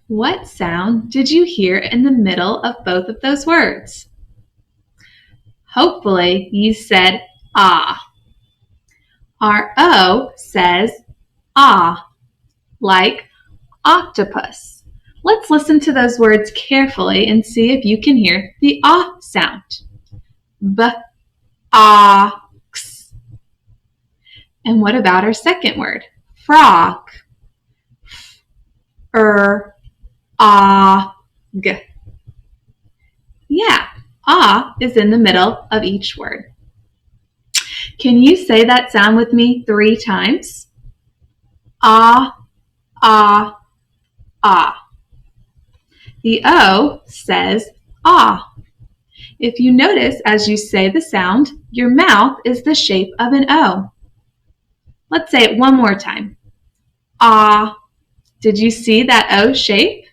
What sound did you hear in the middle of both of those words? Hopefully you said ah. Our O says ah, like octopus. Let's listen to those words carefully and see if you can hear the ah sound. B-ox. And what about our second word? Frog. F-r-o-g. Yeah, ah is in the middle of each word. Can you say that sound with me 3 times? Ah, ah, ah. The O says ah. If you notice as you say the sound, your mouth is the shape of an O. Let's say it one more time. Ah. Did you see that O shape?